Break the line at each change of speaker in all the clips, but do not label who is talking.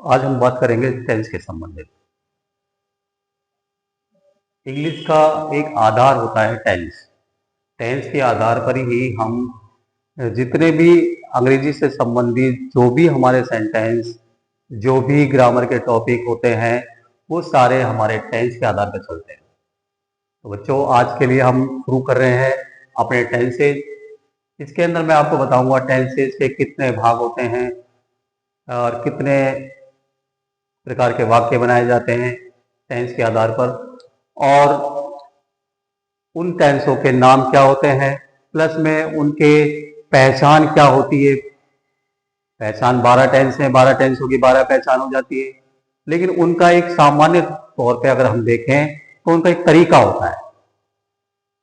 आज हम बात करेंगे टेंस के संबंधित। इंग्लिश का एक आधार होता है टेंस। टेंस के आधार पर ही हम जितने भी अंग्रेजी से संबंधित जो भी हमारे सेंटेंस, जो भी ग्रामर के टॉपिक होते हैं, वो सारे हमारे टेंस के आधार पर चलते हैं। तो बच्चों, आज के लिए हम शुरू कर रहे हैं अपने टेंसेज। इसके अंदर मैं आपको बताऊंगा टेंसेज के कितने भाग होते हैं और कितने प्रकार के वाक्य बनाए जाते हैं टेंस के आधार पर, और उन टेंसों के नाम क्या होते हैं, प्लस में उनके पहचान क्या होती है। पहचान 12 टेंस है, 12 टेंसों की 12 पहचान हो जाती है, लेकिन उनका एक सामान्य तौर पे अगर हम देखें तो उनका एक तरीका होता है।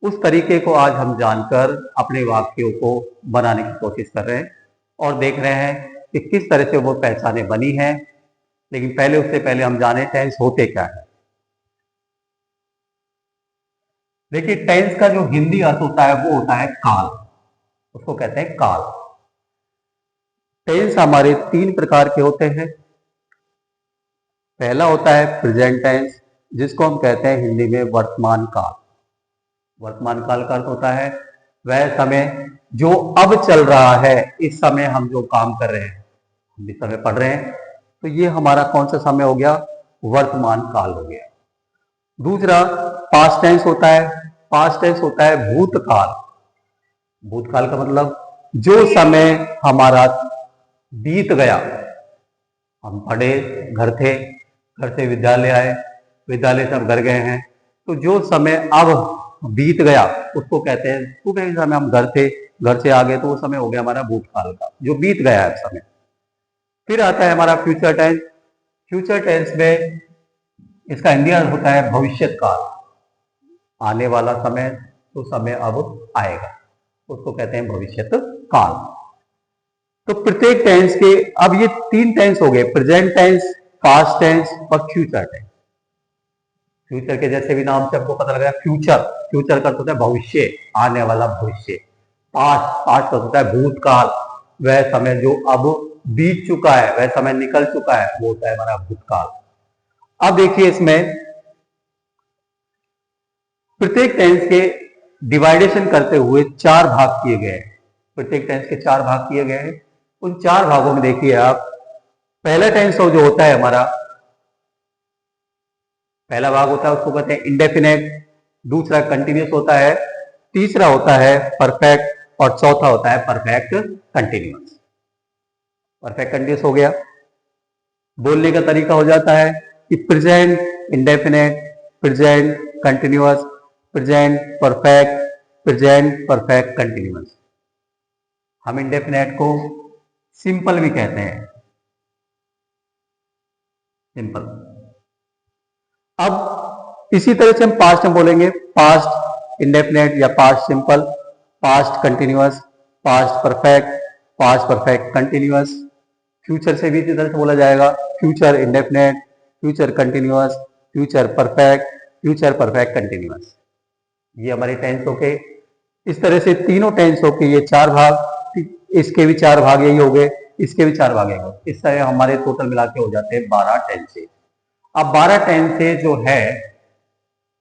उस तरीके को आज हम जानकर अपने वाक्यों को बनाने की कोशिश कर रहे हैं और देख रहे हैं कि किस तरह से वो पहचानें बनी हैं। लेकिन पहले, उससे पहले हम जाने टेंस होते क्या है। देखिए, टेंस का जो हिंदी अर्थ होता है वो होता है काल। उसको कहते हैं काल। टेंस हमारे 3 प्रकार के होते हैं। पहला होता है प्रेजेंट टेंस, जिसको हम कहते हैं हिंदी में वर्तमान काल। वर्तमान काल का अर्थ होता है वह समय जो अब चल रहा है। इस समय हम जो काम कर रहे हैं, हम इस समय पढ़ रहे हैं, तो ये हमारा कौन सा समय हो गया? वर्तमान काल हो गया। दूसरा पास्ट टेंस होता है। पास्ट टेंस होता है भूतकाल। भूतकाल का मतलब जो समय हमारा बीत गया। हम पढ़े, घर थे, घर से विद्यालय आए, विद्यालय से हम घर गए हैं, तो जो समय अब बीत गया उसको कहते हैं, सुबह के समय हम घर थे, घर से आ गए, तो वो समय हो गया हमारा भूतकाल का, जो बीत गया है समय। फिर आता है हमारा फ्यूचर टेंस। फ्यूचर टेंस में इसका हिंदी अर्थ होता है भविष्य काल। आने वाला समय, तो समय अब आएगा, उसको कहते हैं भविष्यत काल। तो प्रत्येक टेंस के अब ये 3 टेंस हो गए, प्रेजेंट टेंस, पास्ट टेंस और फ्यूचर टेंस। फ्यूचर के जैसे भी नाम से आपको पता लग रहा है, फ्यूचर, फ्यूचर का होता है भविष्य, आने वाला भविष्य। पास्ट, पास्ट का होता है भूतकाल, वह समय जो अब बीत चुका है, वह समय निकल चुका है, वो होता है हमारा भूतकाल। अब देखिए, इसमें प्रत्येक टेंस के डिवाइडेशन करते हुए 4 भाग किए गए हैं। प्रत्येक टेंस के 4 भाग किए गए हैं। उन 4 भागों में देखिए आप, पहला टेंस जो होता है हमारा, पहला भाग होता है उसको कहते हैं इंडेफिनेट। दूसरा कंटिन्यूस होता है, तीसरा होता है परफेक्ट, और चौथा होता है परफेक्ट कंटिन्यूस। परफेक्ट कंटिन्यूस हो गया। बोलने का तरीका हो जाता है कि present indefinite, present continuous, present perfect, present perfect continuous. हम इंडेफिनेट को सिंपल भी कहते हैं, सिंपल। अब इसी तरह से हम पास्ट में बोलेंगे, पास्ट इंडेफिनेट या past simple, past continuous, past perfect, past perfect continuous. Future से भी इसी तरह से बोला जाएगा, future indefinite, future continuous, future perfect, future perfect continuous. ये हमारे टेंसों के, इस तरह से तीनों टेंसों के ये 4 भाग, इसके भी 4 भाग यही हो गए, इसके भी 4 भाग यही हो गए। इस तरह हमारे टोटल मिला के हो जाते हैं 12 टेंसेज। अब 12 टेंसेज जो है,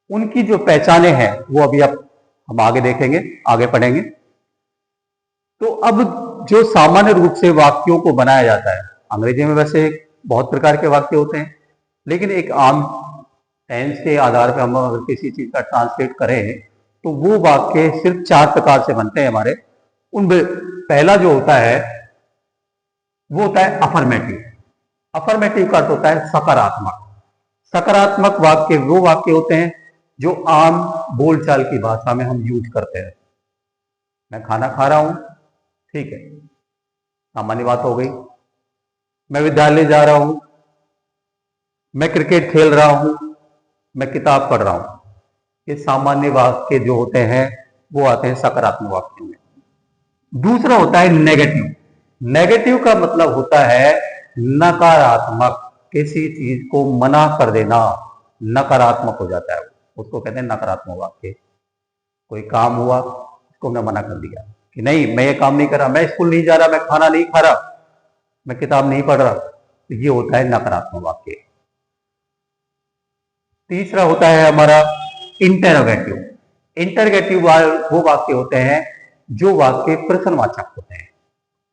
उनकी जो पहचाने हैं वो अभी अब हम आगे देखेंगे, आगे पढ़ेंगे। तो अब जो सामान्य रूप से वाक्यों को बनाया जाता है, अंग्रेजी में वैसे बहुत प्रकार के वाक्य होते हैं, लेकिन एक आम टेंस के आधार पर हम अगर किसी चीज का ट्रांसलेट करें तो वो वाक्य सिर्फ 4 प्रकार से बनते हैं हमारे। उन पहला जो होता है वो होता है अफर्मेटिव। अफर्मेटिव का अर्थ होता है सकारात्मक। सकारात्मक वाक्य वो वाक्य होते हैं जो आम बोलचाल की भाषा में हम यूज करते हैं। मैं खाना खा रहा हूं, ठीक है, सामान्य बात हो गई। मैं विद्यालय जा रहा हूं, मैं क्रिकेट खेल रहा हूं, मैं किताब पढ़ रहा हूं। ये सामान्य वाक्य जो होते हैं वो आते हैं सकारात्मक वाक्यों में। दूसरा होता है नेगेटिव। नेगेटिव का मतलब होता है नकारात्मक, किसी चीज को मना कर देना, नकारात्मक हो जाता है, उसको कहते हैं नकारात्मक वाक्य। कोई काम हुआ, उसको हमने मना कर दिया कि नहीं, मैं ये काम नहीं कर रहा, मैं स्कूल नहीं जा रहा, मैं खाना नहीं खा रहा, मैं किताब नहीं पढ़ रहा, तो ये होता है नकारात्मक वाक्य। तीसरा होता है हमारा इंटेरोगेटिव। इंटेरोगेटिव वो वाक्य होते हैं जो वाक्य प्रश्नवाचक होते हैं।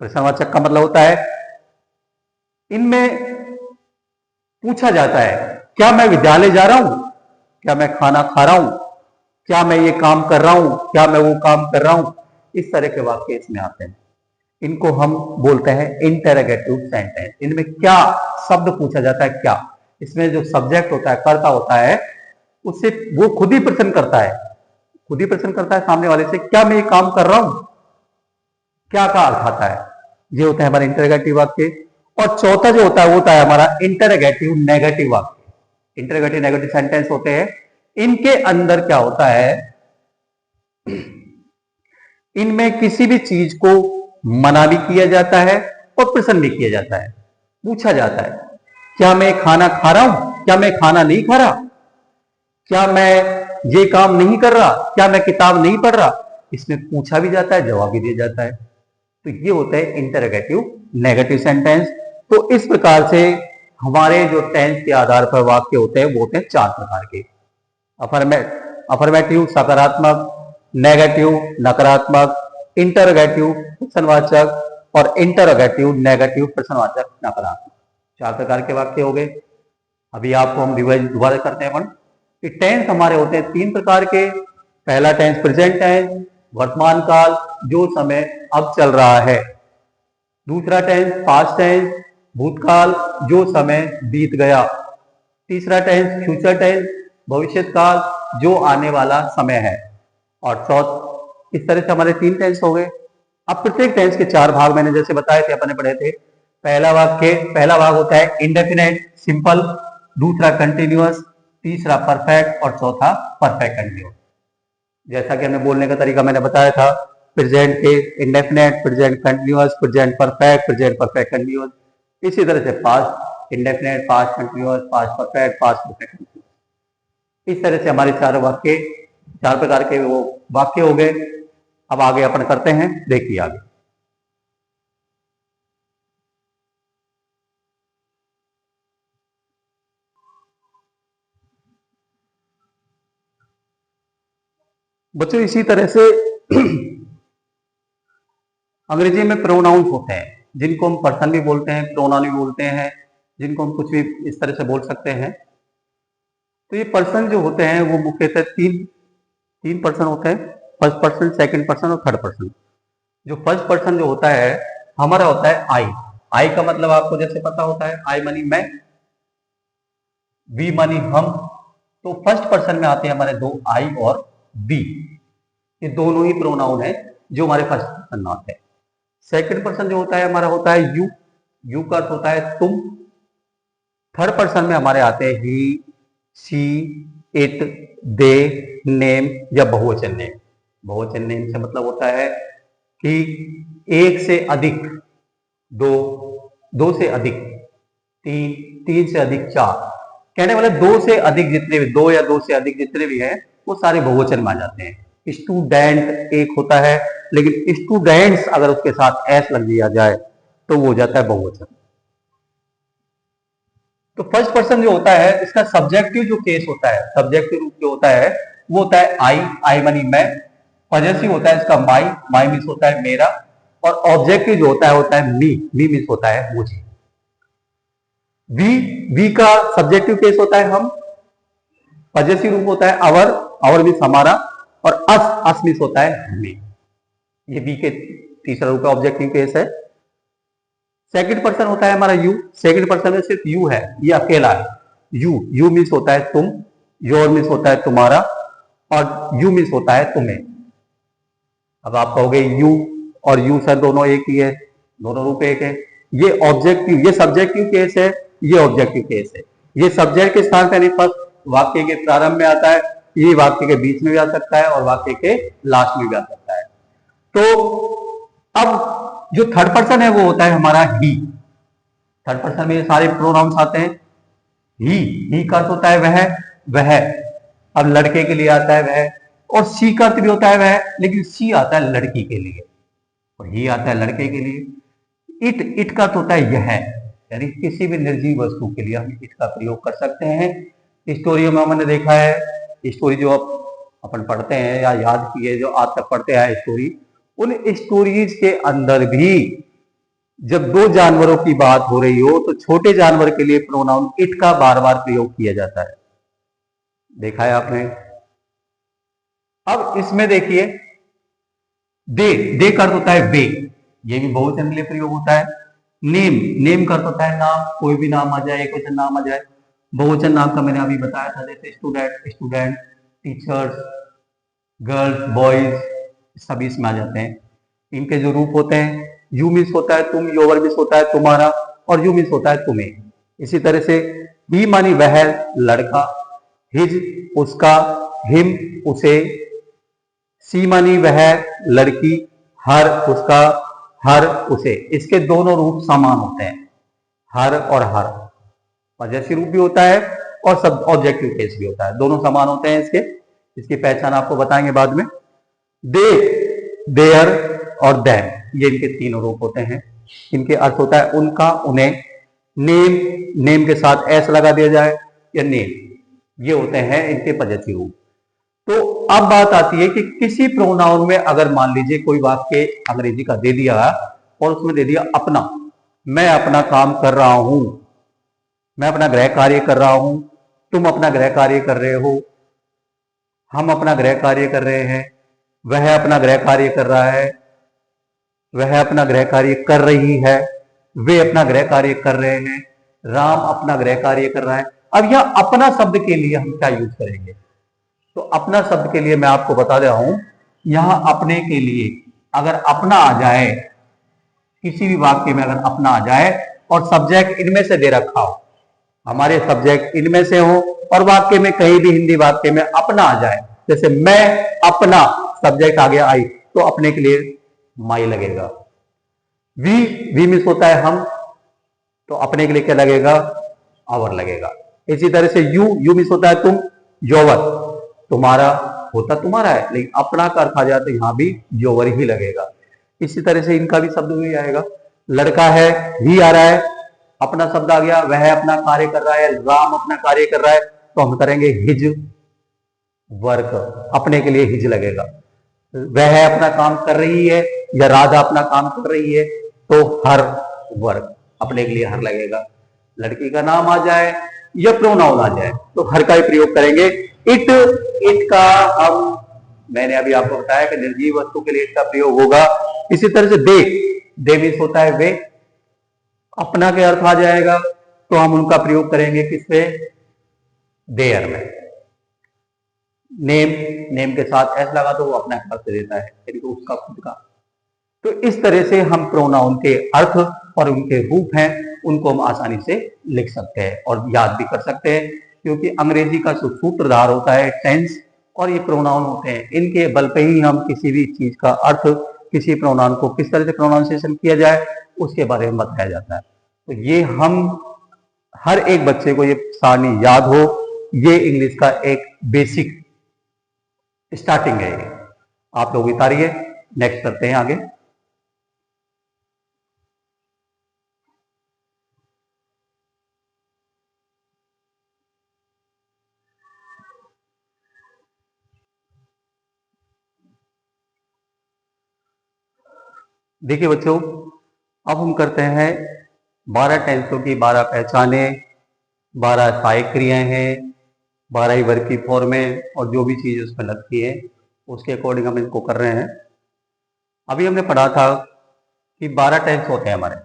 प्रश्नवाचक का मतलब होता है इनमें पूछा जाता है क्या मैं विद्यालय जा रहा हूं, क्या मैं खाना खा रहा हूं, क्या मैं ये काम कर रहा हूं, क्या मैं वो काम कर रहा हूं, इस तरह के वाक्य इसमें आते हैं। इनको हम बोलते हैं इंटेरोगेटिव सेंटेंस। इनमें क्या शब्द पूछा जाता है, क्या इसमें जो सब्जेक्ट होता है, कर्ता होता है, उससे वो खुद ही प्रश्न करता है, खुद ही प्रश्न करता है सामने वाले से क्या मैं ये काम कर रहा हूं, क्या का अर्थ आता है। ये होता है हमारा इंटेरोगेटिव वाक्य। और चौथा जो होता है वो होता है हमारा इंटेरोगेटिव नेगेटिव वाक्य। इंटेरोगेटिव नेगेटिव सेंटेंस होते हैं, इनके अंदर क्या होता है, इनमें किसी भी चीज को मना भी किया जाता है और प्रश्न भी किया जाता है। पूछा जाता है क्या मैं खाना खा रहा हूं, क्या मैं खाना नहीं खा रहा, क्या मैं ये काम नहीं कर रहा, क्या मैं किताब नहीं पढ़ रहा। इसमें पूछा भी जाता है, जवाब भी दिया जाता है। तो ये होता है इंटेरोगेटिव नेगेटिव सेंटेंस। तो इस प्रकार से हमारे जो टेंस के आधार पर वाक्य होते हैं वो होते हैं 4 प्रकार के। अफर्मेटिव सकारात्मक, नेगेटिव नकारात्मक, इंटरोगेटिव प्रश्नवाचक और इंटरोगेटिव नेगेटिव प्रश्नवाचक नकारात्मक। 4 प्रकार के वाक्य हो गए। अभी आपको हम रिवाइज दोबारा करते हैं कि टेंस हमारे होते हैं 3 प्रकार के। पहला टेंस प्रेजेंट टेंस, वर्तमान काल, जो समय अब चल रहा है। दूसरा टेंस पास्ट टेंस, भूतकाल, जो समय बीत गया। तीसरा टेंस फ्यूचर टेंस, भविष्य काल, जो आने वाला समय है। और चौथ, इस तरह से हमारे 3 टेंस हो गए। अब प्रत्येक टेंस के 4 भाग मैंने जैसे बताए थे, अपने पढ़े थे। पहला भाग होता है इंडेफिनेट सिंपल, दूसरा कंटिन्यूअस, तीसरा परफेक्ट और चौथा परफेक्ट कंटिन्यूअस। जैसा कि हमने बोलने का तरीका मैंने बताया था, प्रेजेंट के indefinite, present continuous, present perfect continuous. इसी तरह से past indefinite, past continuous, past perfect continuous. इस तरह से हमारे 4 प्रकार के वो वाक्य हो गए। अब आगे अपन करते हैं, देखिए आगे। बच्चों इसी तरह से अंग्रेजी में प्रोनाउंस होते हैं, जिनको हम पर्सन भी बोलते हैं, प्रोनाउन भी बोलते हैं, जिनको हम कुछ भी इस तरह से बोल सकते हैं। तो ये पर्सन जो होते हैं वो मुख्यतः तीन पर्सन होते हैं, फर्स्ट पर्सन, सेकंड पर्सन और थर्ड पर्सन। जो फर्स्ट पर्सन जो होता है हमारा होता है आई। आई का मतलब आपको जैसे पता होता है, आई मानी मैं, वी मानी हम। तो फर्स्ट पर्सन में आते हैं हमारे 2 आई और वी। ये दोनों ही प्रोनाउन है जो हमारे फर्स्ट पर्सन में आते हैं। सेकंड पर्सन जो होता है हमारा होता है यू। यू का अर्थ होता है तुम। थर्ड पर्सन में हमारे आते हैं ही, शी, इट, दे, नेम या बहुवचन नेम। बहुवचन नेम से मतलब होता है कि एक से अधिक, दो से अधिक, तीन से अधिक, 4। कहने वाले 2 से अधिक जितने भी, 2 या 2 से अधिक जितने भी हैं वो सारे बहुवचन में आ जाते हैं। स्टूडेंट एक होता है, लेकिन स्टूडेंट्स अगर उसके साथ एस लग दिया जाए तो वो हो जाता है बहुवचन। तो फर्स्ट पर्सन जो होता है इसका सब्जेक्टिव जो केस होता है, सब्जेक्टिव रूप जो होता है वो होता है आई। आई मानी मैं। पॉजेसिव होता है इसका माई। माई मीन्स होता है मेरा। और ऑब्जेक्टिव जो होता है मी। मी मीन्स होता है मुझे। वी का सब्जेक्टिव केस होता है हम। पॉजेसिव रूप होता है अवर। अवर मीन्स हमारा। और अस मीन्स होता है हमें। ये वी के तीसरा रूप का ऑब्जेक्टिव केस है। सेकंड पर्सन होता है हमारा यू। सेकंड पर्सन में सिर्फ यू है, ये अकेला है। यू मीन्स होता है तुम। योर मीन्स होता है तुम्हारा। और यू मीन्स होता है तुम्हें। अब आप कहोगे यू और यू सर दोनों एक ही है, दोनों रूप एक है। ये ऑब्जेक्टिव, ये सब्जेक्टिव केस है, ये ऑब्जेक्टिव केस है। ये सब्जेक्ट के स्थान पर फर्स्ट वाक्य के प्रारंभ में आता है, ये वाक्य के बीच में भी आ सकता है और वाक्य के लास्ट में भी आ सकता है। तो अब जो थर्ड पर्सन है वो होता है हमारा ही। थर्ड पर्सन में ये सारे प्रोनाउंस आते हैं। ही का अर्थ होता है वह। अब लड़के के लिए आता है वह। और सी का अर्थ भी होता है वह, लेकिन सी आता है लड़की के लिए और ही आता है लड़के के लिए। इट का अर्थ होता है यह। यानी किसी भी निर्जीव वस्तु के लिए हम इट का प्रयोग कर सकते हैं। स्टोरियों में हमने देखा है, स्टोरी जो अपन पढ़ते हैं या याद किए जो आज तक पढ़ते हैं स्टोरी, उन स्टोरीज के अंदर भी जब दो जानवरों की बात हो रही हो तो छोटे जानवर के लिए प्रोनाउन इट का बार बार प्रयोग किया जाता है। देखा है आपने। अब इसमें देखिए, दे का अर्थ होता है वे, ये भी बहुवचन के लिए प्रयोग होता है। नेम का अर्थ होता है नाम, कोई भी नाम आ जाए, एक वचन नाम आ जाए। बहुवचन नाम का मैंने अभी बताया था, जैसे स्टूडेंट, टीचर्स, गर्ल्स, बॉयज, सभी इसमें आ जाते हैं। इनके जो रूप होते हैं, यू मीन्स होता है तुम, योवर मीन्स होता है तुम्हारा, और यू मीन्स होता है तुम्हें। इसी तरह से ही मानी वह लड़का, हिज उसका, हिम उसे, सी मानी वह लड़की, हर उसका, हर उसे। इसके दोनों रूप समान होते हैं, हर और हर। पजेसिव रूप भी होता है और सब ऑब्जेक्टिव केस भी होता है, दोनों समान होते हैं इसके। इसकी पहचान आपको बताएंगे बाद में। दे, देयर और देम, ये इनके तीनों रूप होते हैं। इनके अर्थ होता है उनका, उन्हें। नेम के साथ एस लगा दिया जाए या नेम, ये होते हैं इनके पजेसिव रूप। तो अब बात आती है कि किसी प्रोनाउन में अगर मान लीजिए कोई वाक्य अंग्रेजी का दे दिया और उसमें दे दिया अपना, मैं अपना काम कर रहा हूं, मैं अपना गृह कार्य कर रहा हूं, तुम अपना गृह कार्य कर रहे हो, हम अपना गृह कार्य कर रहे हैं, वह अपना गृह कार्य कर रहा है, वह अपना गृह कार्य कर रही है, वे अपना गृह कार्य कर रहे हैं, राम अपना गृह कार्य कर रहा है। अब यह अपना शब्द के लिए हम क्या यूज करेंगे? तो अपना शब्द के लिए मैं आपको बता दे रहा हूं, यहां अपने के लिए अगर अपना आ जाए, किसी भी वाक्य में अगर अपना आ जाए और सब्जेक्ट इनमें से दे रखा हो, हमारे सब्जेक्ट इनमें से हो और वाक्य में कहीं भी हिंदी वाक्य में अपना आ जाए, जैसे मैं अपना, सब्जेक्ट आ गया आई, तो अपने के लिए माई लगेगा। वी मीन्स होता है हम, तो अपने के लिए क्या लगेगा? आवर लगेगा। इसी तरह से यू मीन्स होता है तुम, योवर, तुम्हारा होता तुम्हारा है, लेकिन अपना का अर्थ आ जाए तो यहां भी योवर ही लगेगा। इसी तरह से इनका भी शब्द भी आएगा। लड़का है, ही आ रहा है, अपना शब्द आ गया, वह अपना कार्य कर रहा है, राम अपना कार्य कर रहा है, तो हम करेंगे हिज वर्क, अपने के लिए हिज लगेगा। वह अपना काम कर रही है या राधा अपना काम कर रही है, तो हर वर्क, अपने के लिए हर लगेगा। लड़की का नाम आ जाए या प्रोनाउन आ जाए तो हर का ही प्रयोग करेंगे। इट का हम, मैंने अभी आपको बताया कि निर्जीव वस्तु के लिए इसका प्रयोग होगा। इसी तरह से दे मीन्स होता है वे, अपना के अर्थ आ जाएगा तो हम उनका प्रयोग करेंगे किससे? देयर में। नेम के साथ एस लगा तो वो अपना अर्थ देता है, यानी कि उसका खुद का। तो इस तरह से हम प्रोनाउन के अर्थ और उनके रूप हैं उनको हम आसानी से लिख सकते हैं और याद भी कर सकते हैं, क्योंकि अंग्रेजी का सूत्रधार होता है टेंस और ये प्रोनाउन होते हैं, इनके बल पे ही हम किसी भी चीज का अर्थ, किसी प्रोनाउन को किस तरह से प्रोनाउंसिएशन किया जाए उसके बारे में बताया जाता है। तो ये हम हर एक बच्चे को ये सारणी याद हो, ये इंग्लिश का एक बेसिक स्टार्टिंग है। ये आप लोग उतारिए, नेक्स्ट करते हैं आगे। देखिए बच्चों, अब हम करते हैं 12 टेंसों की 12 पहचाने, 12 सहायक क्रियाएं हैं, 12 ही वर्ग की फॉर्में और जो भी चीज उसमें लगती है उसके अकॉर्डिंग हम इनको कर रहे हैं। अभी हमने पढ़ा था कि 12 टेंस होते हैं हमारे।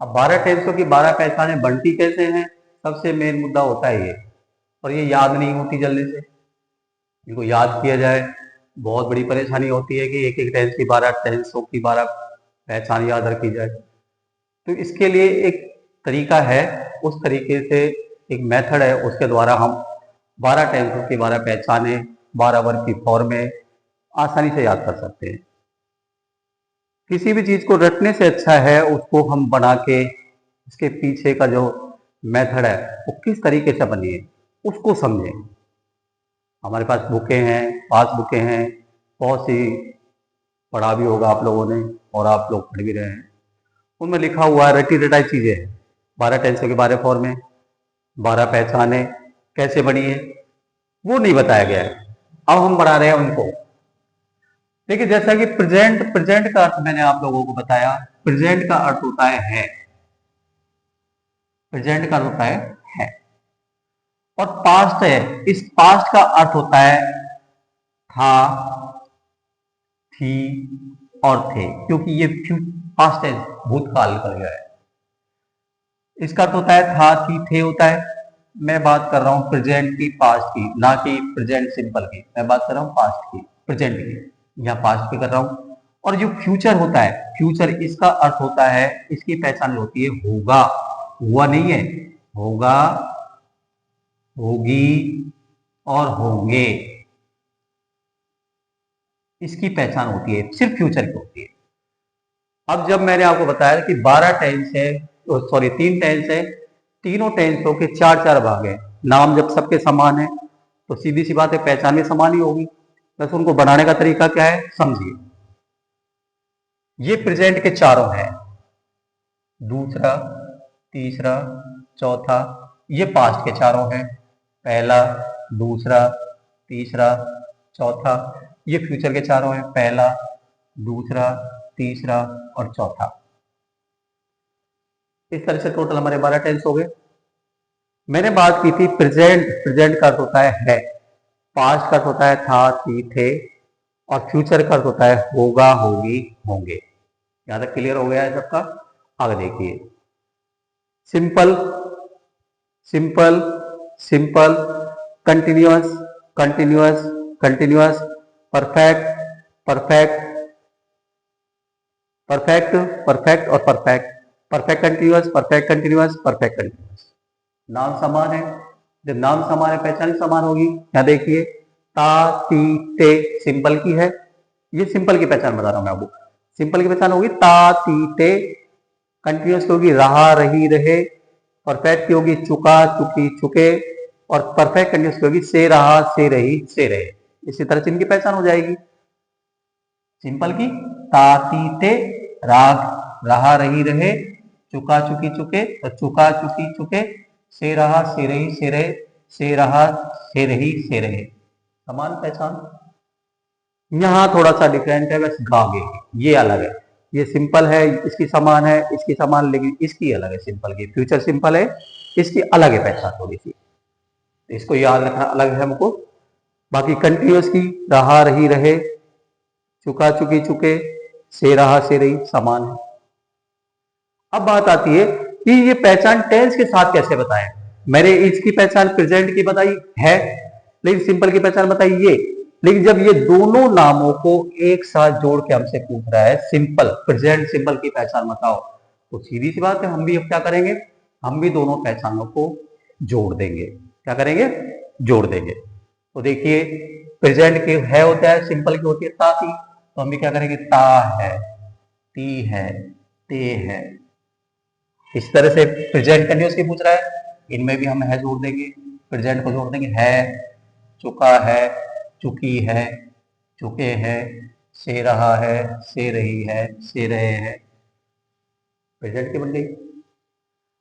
अब 12 टेंसों की 12 पहचाने बनती कैसे हैं, सबसे मेन मुद्दा होता है ये, और ये याद नहीं होती जल्दी से। इनको याद किया जाए, बहुत बड़ी परेशानी होती है कि एक एक टेंस की 12 टेंसों की 12 पहचान याद रखी जाए। तो इसके लिए एक तरीका है, उस तरीके से एक मेथड है, उसके द्वारा हम 12 टेंसों की 12 पहचाने, 12 वर्ग की फॉर्में आसानी से याद कर सकते हैं। किसी भी चीज को रटने से अच्छा है उसको हम बना के, इसके पीछे का जो मेथड है वो किस तरीके से बनी है उसको समझें। हमारे पास बुकें हैं, पास बुकें हैं, बहुत सी, पढ़ा भी होगा आप लोगों ने और आप लोग पढ़ भी रहे हैं, उनमें लिखा हुआ है, रटी रटाई चीजें हैं, 12 टेंसों के 12 फॉर्म है, 12 पहचाने कैसे बनी है वो नहीं बताया गया है। अब हम बढ़ा रहे हैं उनको। देखिए जैसा कि प्रेजेंट, प्रेजेंट का अर्थ मैंने आप लोगों को बताया, प्रेजेंट का अर्थ होता है प्रेजेंट का अर्थ होता है। और पास्ट है, इस पास्ट का अर्थ होता है था, थी और थे, क्योंकि ये पास्ट है, भूतकाल कर गया है। इसका अर्थ होता है था, थी, थे होता है। मैं बात कर रहा हूं प्रेजेंट की, पास्ट की, ना कि प्रेजेंट सिंपल की। मैं बात कर रहा हूं पास्ट की, प्रेजेंट की, या पास्ट की कर रहा हूं। और जो फ्यूचर होता है, फ्यूचर, इसका अर्थ होता है, इसकी पहचान होती है होगा, हुआ नहीं है, होगा, होगी और होंगे, इसकी पहचान होती है, सिर्फ फ्यूचर की होती है। अब जब मैंने आपको बताया कि 12 टेंस है, सॉरी 3 टेंस है, तीनों टेंसों के 4-4 भाग है। नाम जब सबके समान है तो सीधी सी बात है पहचान भी समान ही होगी। बस उनको बनाने का तरीका क्या है समझिए। ये प्रेजेंट के चारों हैं, दूसरा, तीसरा, चौथा। ये पास्ट के चारों हैं, पहला, दूसरा, तीसरा, चौथा। ये फ्यूचर के चारों हैं, पहला, दूसरा, तीसरा और चौथा। इस तरह से टोटल हमारे 12 टेंस हो गए। मैंने बात की थी प्रेजेंट, प्रेजेंट का अर्थ होता है, पास्ट का अर्थ होता है था, थी, थे, और फ्यूचर का अर्थ होता है होगा, होगी, होंगे। यहां तक क्लियर हो गया है सबका? आगे देखिए, simple, simple, simple, continuous, continuous, continuous, perfect, perfect, perfect, perfect और perfect, perfect continuous, perfect continuous, perfect continuous. नाम समान है, जब नाम समान है पहचान समान होगी। यहां देखिए, ता, ती, ते सिंपल की है, ये सिंपल की पहचान बता रहा हूं मैं आपको। सिंपल की पहचान होगी ता, ती, ते। कंटिन्यूअस की होगी रहा, रही, रहे। परफेक्ट की होगी चुका, चुकी, चुके। और परफेक्ट कंटिन्यूअस की होगी से रहा, से रही, से रहे। इसी तरह से इनकी पहचान हो जाएगी। सिंपल की ता, ती, ते, राग, रहा, रही, रहे, चुका, चुकी, चुके, तो चुका, चुकी, चुके, से रहा, से रही, से रहे, से रहा, से रही, से रहे। समान पहचान। यहां थोड़ा सा डिफरेंट है, बस गागे, ये अलग है। ये सिंपल है, इसकी समान है, इसकी समान, लेकिन इसकी अलग है। सिंपल की फ्यूचर सिंपल है, इसकी अलग है पहचान थोड़ी सी, इसको याद रखना अलग है हमको। बाकी कंटिन्यूअस की रहा, रही, रहे, चुका, चुकी, चुके, से रहा, से रही समान है। अब बात आती है कि ये पहचान टेंस के साथ कैसे बताएं। मैंने इसकी पहचान प्रेजेंट की बताई है, लेकिन सिंपल की पहचान बताई ये। लेकिन जब ये दोनों नामों को एक साथ जोड़ के हमसे पूछ रहा है सिंपल, प्रेजेंट सिंपल की पहचान बताओ, तो सीधी सी बात है हम भी अब क्या करेंगे, हम भी दोनों पहचानों को जोड़ देंगे। क्या करेंगे? जोड़ देंगे। तो देखिए, प्रेजेंट के है होता है, सिंपल की होती है ता, ती, तो हम भी क्या करेंगे, ता है, ती है, ते है। इस तरह से प्रेजेंट कंटिन्यूअस की पूछ रहा है, इनमें भी हम है जोड़ देंगे, प्रेजेंट को जोड़ देंगे, है, चुका है, चुकी है, चुके हैं, से रहा है, से रही है, से रहे हैं। प्रेजेंट की बन गई।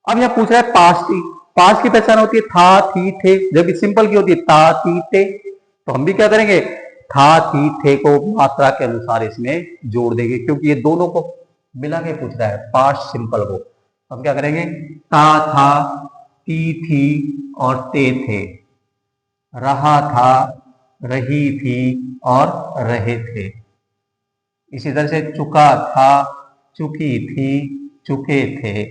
अब यहां पूछ रहा है पास्ट की। पास्ट की पहचान होती है था, थी, थे, जबकि सिंपल की होती है ता, ती, ते। तो हम भी क्या करेंगे, था, थी, थे को मात्रा के अनुसार इसमें जोड़ देंगे, क्योंकि ये दोनों को मिला के पूछ रहा है, पास्ट सिंपल को। हम क्या करेंगे, ता था, ती थी और ते थे, रहा था, रही थी और रहे थे। इसी तरह से चुका था, चुकी थी, चुके थे,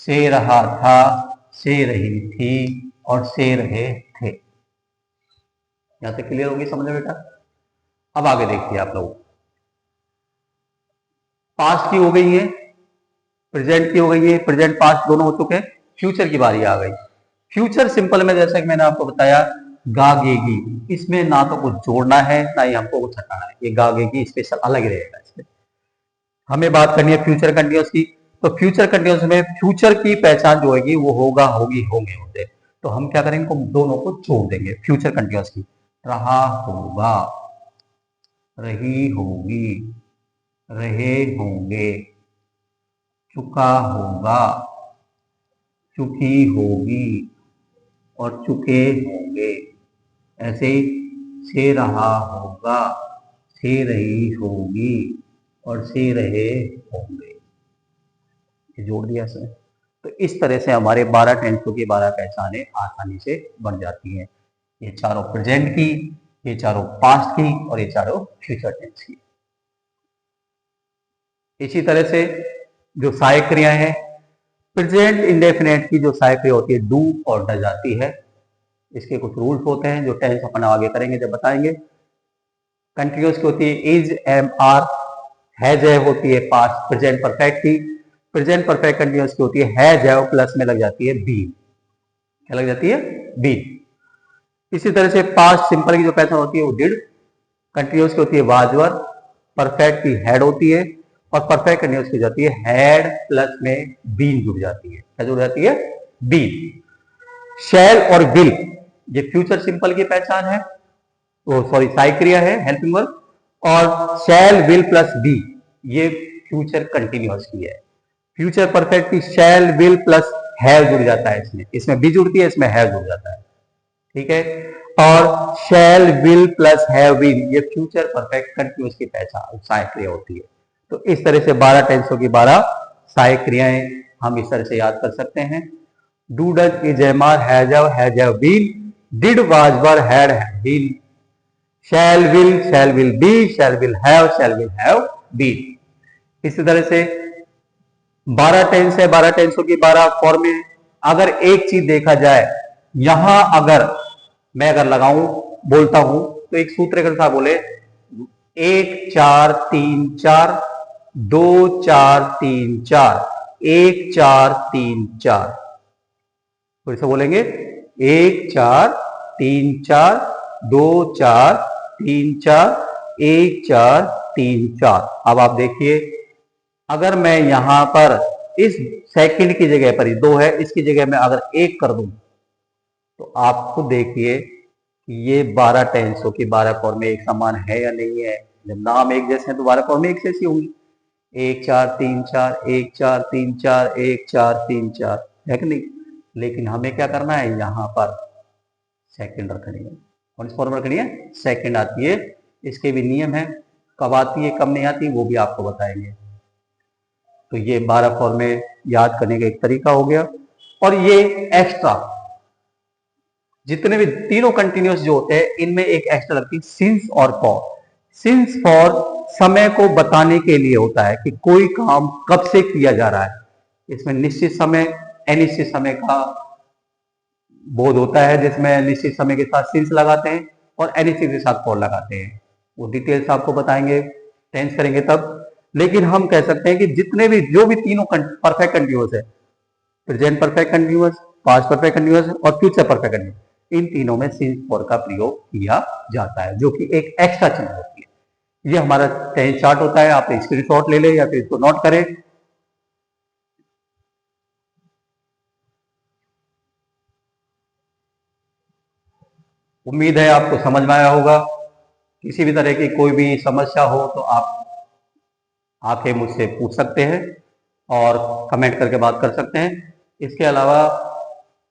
से रहा था, से रही थी और से रहे थे। यहां तक क्लियर होगी, समझ में बेटा? अब आगे देखिए आप लोग, पास्ट की हो गई है, प्रेजेंट की हो गई है, प्रेजेंट पास्ट दोनों हो चुके हैं, फ्यूचर की बारी आ गई। फ्यूचर सिंपल में जैसा कि मैंने आपको बताया, गागेगी, इसमें ना तो कुछ जोड़ना है ना ही हमको कुछ हटाना है, ये गागेगी स्पेशल अलग ही रहेगा। इसमें हमें बात करनी है फ्यूचर कंटिन्यूअस की। तो फ्यूचर कंटिन्यूअस में फ्यूचर की पहचान जो होगी वो होगा, होगी, होंगे होते हैं। तो हम क्या करेंगे, दोनों को जोड़ देंगे। फ्यूचर कंटिन्यूअस की रहा होगा, रही होगी, रहे होंगे, चुका होगा, चुकी होगी और चुके होंगे। ऐसे से रहा होगा, से रही होगी और से रहे होंगे, ये जोड़ दिया इसमें। तो इस तरह से हमारे 12 टेंसों की 12 पहचानें आसानी से बन जाती हैं। ये चारों प्रेजेंट की, ये चारों पास्ट की और ये चारों फ्यूचर टेंस की। इसी तरह से जो सहायक क्रियाएं हैं, प्रेजेंट इंडेफिनेट की जो सहायक क्रिया होती है डू और डज आती है। इसके कुछ रूल्स होते हैं जो टेंस अपन आगे करेंगे जब बताएंगे। कंटिन्यूअस की होती है is, am, are, has, have होती है पास्ट प्रेजेंट परफेक्ट की। प्रेजेंट परफेक्ट कंटिन्यूअस की होती है हैज, हैव प्लस में लग जाती है बी। क्या लग जाती है? बी। इसी तरह से पास्ट सिंपल की जो पहचान होती है वो डिड। कंटिन्यूअस की होती है वाज, वर। परफेक्ट की हैड होती है और परफेक्ट कंटिन्यूअस की जाती है हैड प्लस में बीन जुड़ जाती है। क्या जुड़ जाती है? बीन। शैल और विल ये फ्यूचर सिंपल की पहचान है, वो सॉरी सहायक क्रिया है, हेल्पिंग वर्ब। और शैल, विल प्लस बी ये फ्यूचर कंटिन्यूअस की है। फ्यूचर परफेक्ट की शैल, विल प्लस हैव जुड़ जाता है, इसमें बी जुड़ती है, इसमें हैव जुड़ जाता है। ठीक है। और शैल, विल प्लस हैव बीन ये फ्यूचर परफेक्ट कंटिन्यूअस की पहचान सहायक क्रिया होती है। तो इस तरह से 12 टेंसों की 12 सहायक क्रियाएं हम इस तरह से याद कर सकते हैं। Do, does, is, am, are, has, have been, did, was, were, had, have been, shall will be, shall will have been. इसी तरह से 12 टेंस है, 12 टेंसों की 12 फॉर्म है। अगर एक चीज देखा जाए, यहां अगर मैं लगाऊं, बोलता हूं तो एक सूत्र के अनुसार बोले 1 4 3 4, 2 4 3 4, 1 4 3 4। फिर से बोलेंगे 1 4 3 4, 2 4 3 4, 1 4 3 4। अब आप देखिए, अगर मैं यहां पर इस सेकंड की जगह पर 2 है, इसकी जगह में अगर 1 कर दूं तो आप खुद देखिए कि ये 12 टेंसों की 12 फॉर्में एक समान है या नहीं है। जब नाम एक जैसे हैं तो 12 फॉर्में एक जैसी होंगी। 1 4 3 4, 1 4 3 4, 1 4 3 4, है कि नहीं? लेकिन हमें क्या करना है, यहां पर सेकंड रखनी है। कौन सी फॉर्म रखनी है? सेकंड आती है। इसके भी नियम है, कब आती है कब नहीं आती वो भी आपको बताएंगे। तो ये 12 फॉर्में याद करने का एक तरीका हो गया। और ये एक्स्ट्रा जितने भी तीनों कंटिन्यूअस जो होते हैं इनमें एक एक्स्ट्रा लगती है सिंस और फॉर। सिंस फॉर समय को बताने के लिए होता है कि कोई काम कब से किया जा रहा है। इसमें निश्चित समय, अनिश्चित समय का बोध होता है, जिसमें निश्चित समय के साथ सिंस लगाते हैं और अनिश्चित के साथ फॉर लगाते हैं। वो डिटेल्स आपको बताएंगे, टेंस करेंगे तब। लेकिन हम कह सकते हैं कि जितने भी जो भी तीनों परफेक्ट कंटिन्यूअस है, present perfect continuous, past perfect continuous और फ्यूचर परफेक्ट कंटिन्यूअस, इन तीनों में सिंस फॉर का प्रयोग किया जाता है, जो कि एक एक्स्ट्रा चीज होती है। ये हमारा टेंस चार्ट होता है, आप स्क्रीनशॉट ले लें या फिर इसको नोट करें। उम्मीद है आपको समझ में आया होगा। किसी भी तरह की कोई भी समस्या हो तो आप आके मुझसे पूछ सकते हैं और कमेंट करके बात कर सकते हैं। इसके अलावा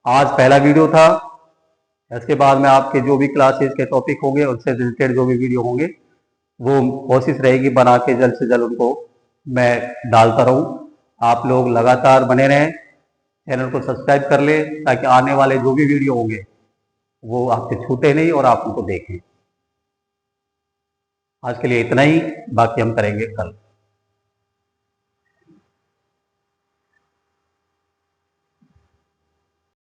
आज पहला वीडियो था, इसके बाद में आपके जो भी क्लासेस के टॉपिक होंगे उससे रिलेटेड जो भी वीडियो होंगे वो कोशिश रहेगी बना के जल्द से जल्द उनको मैं डालता रहूं। आप लोग लगातार बने रहें, चैनल को सब्सक्राइब कर लें ताकि आने वाले जो भी वीडियो होंगे वो आपसे छूटे नहीं और आप उनको देखें। आज के लिए इतना ही, बाकी हम करेंगे कल।